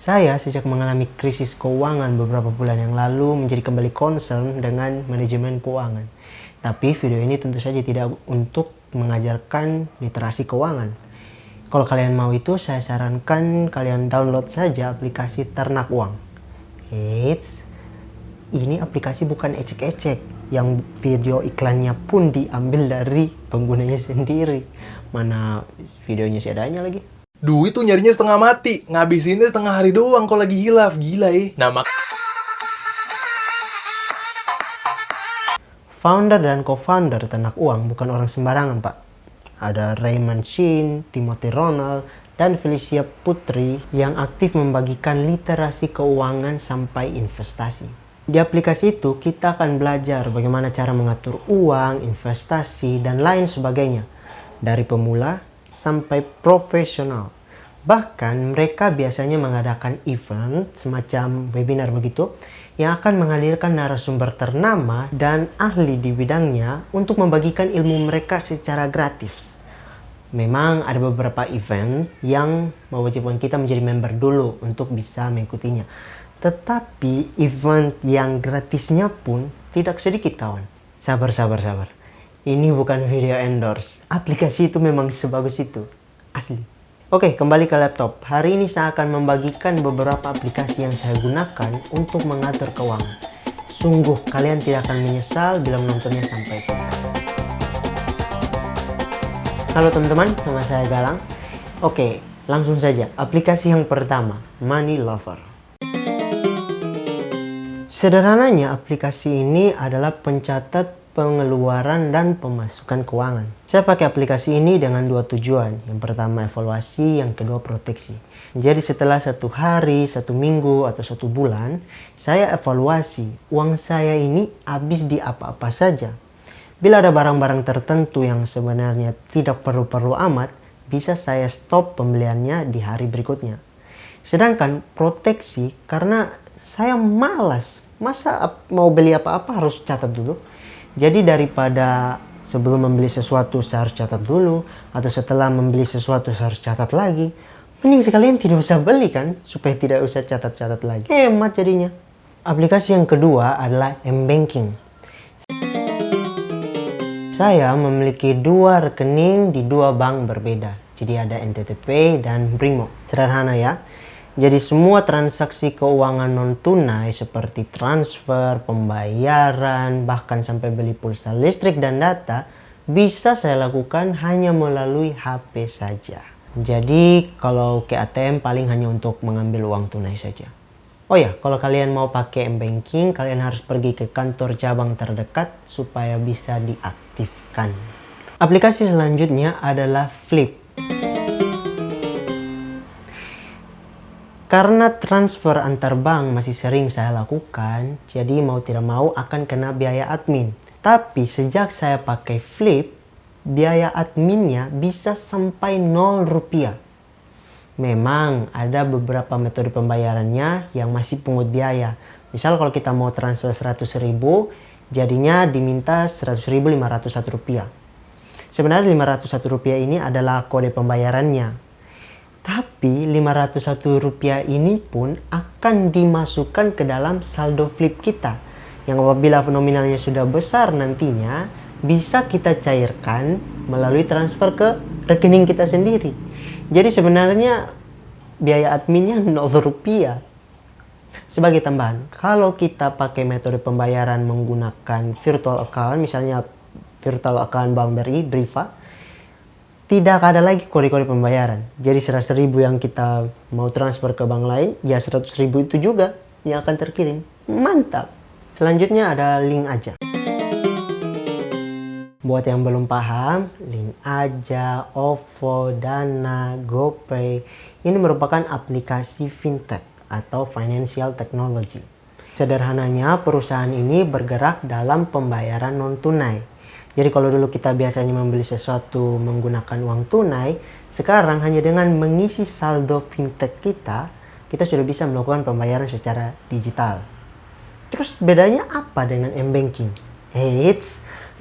Saya sejak mengalami krisis keuangan beberapa bulan yang lalu menjadi kembali concern dengan manajemen keuangan. Tapi video ini tentu saja tidak untuk mengajarkan literasi keuangan. Kalau kalian mau itu, saya sarankan kalian download saja aplikasi Ternak Uang. Eits, ini aplikasi bukan ecek-ecek, yang video iklannya pun diambil dari penggunanya sendiri. Mana videonya seadanya lagi. Duit tuh nyarinya setengah mati, ngabisinnya setengah hari doang kalau lagi hilaf, gila ya. Founder dan co-founder Ternak Uang bukan orang sembarangan, Pak. Ada Raymond Shin, Timothy Ronald, dan Felicia Putri yang aktif membagikan literasi keuangan sampai investasi. Di aplikasi itu kita akan belajar bagaimana cara mengatur uang, investasi, dan lain sebagainya. Dari pemula sampai profesional. Bahkan mereka biasanya mengadakan event semacam webinar begitu yang akan menghadirkan narasumber ternama dan ahli di bidangnya untuk membagikan ilmu mereka secara gratis. Memang ada beberapa event yang mewajibkan kita menjadi member dulu untuk bisa mengikutinya. Tetapi event yang gratisnya pun tidak sedikit, kawan. Sabar. Ini bukan video endorse. Aplikasi itu memang sebagus itu. Asli. Oke, kembali ke laptop. Hari ini saya akan membagikan beberapa aplikasi yang saya gunakan untuk mengatur keuangan. Sungguh, kalian tidak akan menyesal bila menontonnya sampai selesai. Halo teman-teman, nama saya Galang. Oke, langsung saja. Aplikasi yang pertama, Money Lover. Sederhananya, aplikasi ini adalah pencatat pengeluaran dan pemasukan keuangan. Saya pakai aplikasi ini dengan dua tujuan. Yang pertama evaluasi, yang kedua proteksi. Jadi setelah 1 hari, 1 minggu, atau 1 bulan, saya evaluasi uang saya ini habis di apa-apa saja. Bila ada barang-barang tertentu yang sebenarnya tidak perlu-perlu amat, bisa saya stop pembeliannya di hari berikutnya. Sedangkan proteksi, karena saya malas. Masa mau beli apa-apa harus catat dulu? Jadi daripada sebelum membeli sesuatu saya harus catat dulu, atau setelah membeli sesuatu saya harus catat lagi, mending sekalian tidak usah beli kan, supaya tidak usah catat-catat lagi. Hemat jadinya. Aplikasi yang kedua adalah M-Banking. Saya memiliki 2 rekening di 2 bank berbeda. Jadi ada NTT Pay dan Brimo. Sederhana ya. Jadi semua transaksi keuangan non-tunai seperti transfer, pembayaran, bahkan sampai beli pulsa listrik dan data bisa saya lakukan hanya melalui HP saja. Jadi kalau ke ATM paling hanya untuk mengambil uang tunai saja. Oh ya, kalau kalian mau pakai M-Banking, kalian harus pergi ke kantor cabang terdekat supaya bisa diaktifkan. Aplikasi selanjutnya adalah Flip. Karena transfer antar bank masih sering saya lakukan, jadi mau tidak mau akan kena biaya admin. Tapi sejak saya pakai Flip, biaya adminnya bisa sampai 0 rupiah. Memang ada beberapa metode pembayarannya yang masih pungut biaya. Misal kalau kita mau transfer 100.000, jadinya diminta 100.501 rupiah. Sebenarnya 501 rupiah ini adalah kode pembayarannya. Tapi 501 rupiah ini pun akan dimasukkan ke dalam saldo Flip kita. Yang apabila nominalnya sudah besar nantinya, bisa kita cairkan melalui transfer ke rekening kita sendiri. Jadi sebenarnya biaya adminnya 0 rupiah. Sebagai tambahan, kalau kita pakai metode pembayaran menggunakan virtual account, misalnya virtual account Bank BRI, Briva, tidak ada lagi kode-kode pembayaran. Jadi 100.000 yang kita mau transfer ke bank lain, ya 100.000 itu juga yang akan terkirim. Mantap. Selanjutnya ada Link Aja. Buat yang belum paham, Link Aja, OVO, Dana, GoPay, ini merupakan aplikasi fintech atau financial technology. Sederhananya, perusahaan ini bergerak dalam pembayaran non-tunai. Jadi kalau dulu kita biasanya membeli sesuatu menggunakan uang tunai, sekarang hanya dengan mengisi saldo fintech kita sudah bisa melakukan pembayaran secara digital. Terus bedanya apa dengan M-Banking?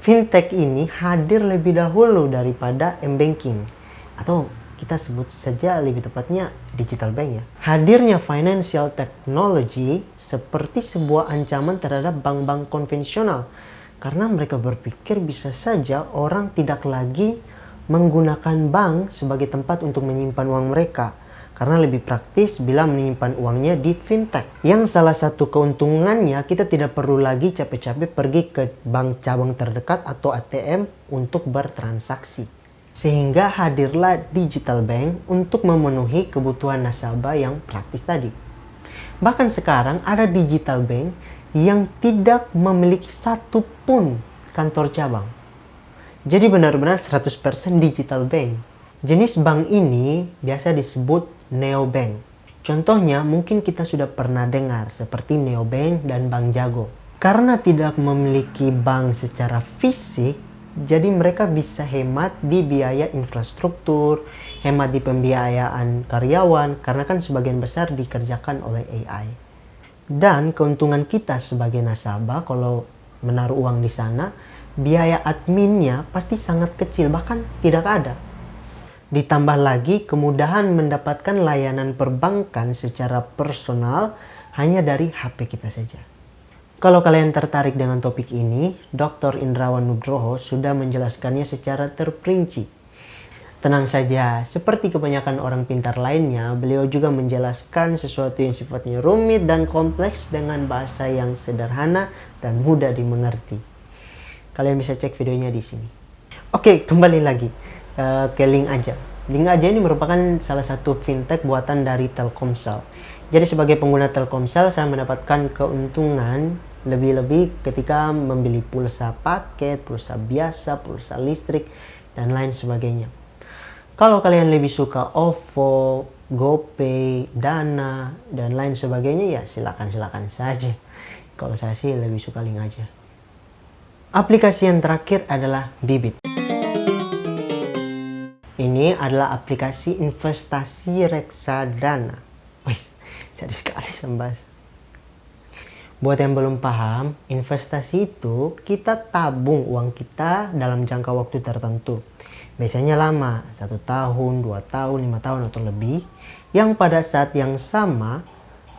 Fintech ini hadir lebih dahulu daripada M-Banking. Atau kita sebut saja lebih tepatnya digital bank ya. Hadirnya financial technology seperti sebuah ancaman terhadap bank-bank konvensional. Karena mereka berpikir bisa saja orang tidak lagi menggunakan bank sebagai tempat untuk menyimpan uang mereka. Karena lebih praktis bila menyimpan uangnya di fintech. Yang salah satu keuntungannya kita tidak perlu lagi capek-capek pergi ke bank cabang terdekat atau ATM untuk bertransaksi. Sehingga hadirlah digital bank untuk memenuhi kebutuhan nasabah yang praktis tadi. Bahkan sekarang ada digital bank yang tidak memiliki satu pun kantor cabang. Jadi benar-benar 100% digital bank. Jenis bank ini biasa disebut neobank. Contohnya mungkin kita sudah pernah dengar seperti neobank dan Bank Jago. Karena tidak memiliki bank secara fisik, jadi mereka bisa hemat di biaya infrastruktur, hemat di pembiayaan karyawan, karena kan sebagian besar dikerjakan oleh AI. Dan keuntungan kita sebagai nasabah kalau menaruh uang di sana, biaya adminnya pasti sangat kecil, bahkan tidak ada. Ditambah lagi kemudahan mendapatkan layanan perbankan secara personal hanya dari HP kita saja. Kalau kalian tertarik dengan topik ini, Dr. Indrawan Nugroho sudah menjelaskannya secara terperinci. Tenang saja, seperti kebanyakan orang pintar lainnya, beliau juga menjelaskan sesuatu yang sifatnya rumit dan kompleks dengan bahasa yang sederhana dan mudah dimengerti. Kalian bisa cek videonya di sini. Oke, kembali lagi ke Link Aja. Link Aja ini merupakan salah satu fintech buatan dari Telkomsel. Jadi sebagai pengguna Telkomsel, saya mendapatkan keuntungan lebih-lebih ketika membeli pulsa paket, pulsa biasa, pulsa listrik, dan lain sebagainya. Kalau kalian lebih suka OVO, GoPay, Dana, dan lain sebagainya, ya silakan saja. Kalau saya sih lebih suka Link Aja. Aplikasi yang terakhir adalah Bibit. Ini adalah aplikasi investasi reksadana. Wih, jadi sekali sembahas. Buat yang belum paham, investasi itu kita tabung uang kita dalam jangka waktu tertentu. Biasanya lama, 1 tahun, 2 tahun, 5 tahun atau lebih. Yang pada saat yang sama,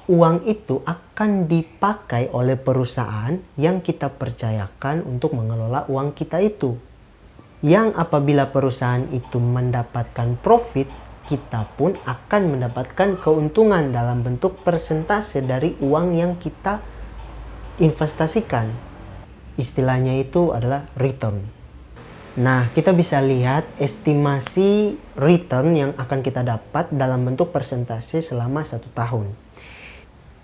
uang itu akan dipakai oleh perusahaan yang kita percayakan untuk mengelola uang kita itu. Yang apabila perusahaan itu mendapatkan profit, kita pun akan mendapatkan keuntungan dalam bentuk persentase dari uang yang kita investasikan. Istilahnya itu adalah return. Nah, kita bisa lihat estimasi return yang akan kita dapat dalam bentuk persentase selama 1 tahun.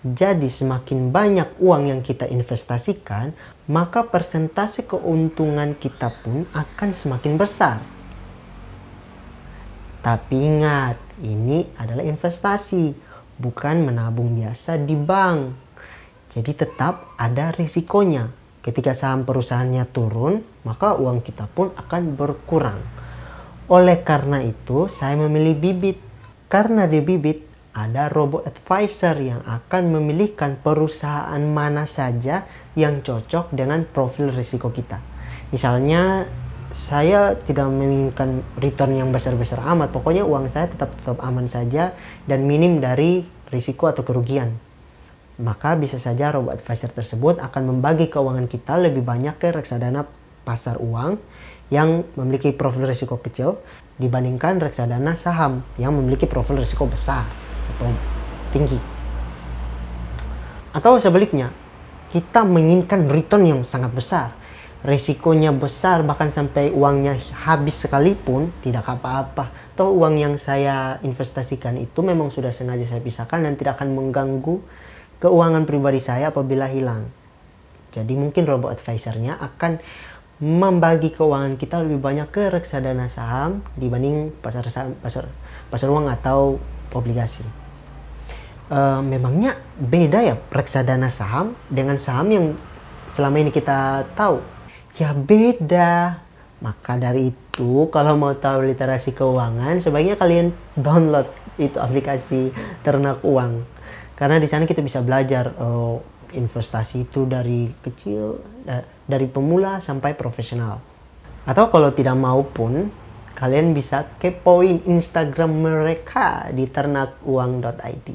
Jadi semakin banyak uang yang kita investasikan, maka persentase keuntungan kita pun akan semakin besar. Tapi ingat, ini adalah investasi, bukan menabung biasa di bank. Jadi tetap ada risikonya. Ketika saham perusahaannya turun, maka uang kita pun akan berkurang. Oleh karena itu, saya memilih Bibit. Karena di Bibit ada robo advisor yang akan memilihkan perusahaan mana saja yang cocok dengan profil risiko kita. Misalnya, saya tidak menginginkan return yang besar-besar amat. Pokoknya uang saya tetap aman saja dan minim dari risiko atau kerugian. Maka bisa saja robo advisor tersebut akan membagi keuangan kita lebih banyak ke reksadana pasar uang yang memiliki profil risiko kecil dibandingkan reksadana saham yang memiliki profil risiko besar atau tinggi. Atau sebaliknya, kita menginginkan return yang sangat besar, risikonya besar, bahkan sampai uangnya habis sekalipun tidak apa-apa. Atau uang yang saya investasikan itu memang sudah sengaja saya pisahkan dan tidak akan mengganggu keuangan pribadi saya apabila hilang. Jadi mungkin robo advisornya akan membagi keuangan kita lebih banyak ke reksadana saham dibanding pasar uang atau obligasi. Memangnya beda ya reksadana saham dengan saham yang selama ini kita tahu? Ya beda. Maka dari itu kalau mau tahu literasi keuangan, sebaiknya kalian download itu aplikasi Ternak Uang. Karena di sana kita bisa belajar investasi itu dari kecil, dari pemula sampai profesional. Atau kalau tidak mau pun, Kalian bisa kepoin Instagram mereka di ternakuang.id.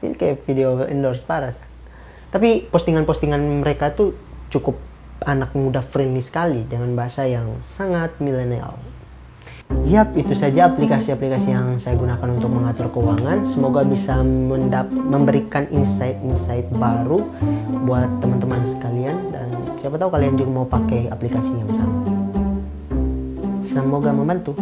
Ini kayak video endorse parah. Tapi postingan-postingan mereka tuh cukup anak muda friendly sekali dengan bahasa yang sangat milenial. Yap, itu saja aplikasi-aplikasi yang saya gunakan untuk mengatur keuangan. Semoga bisa memberikan insight-insight baru buat teman-teman sekalian, dan siapa tahu kalian juga mau pakai aplikasi yang sama. Semoga membantu.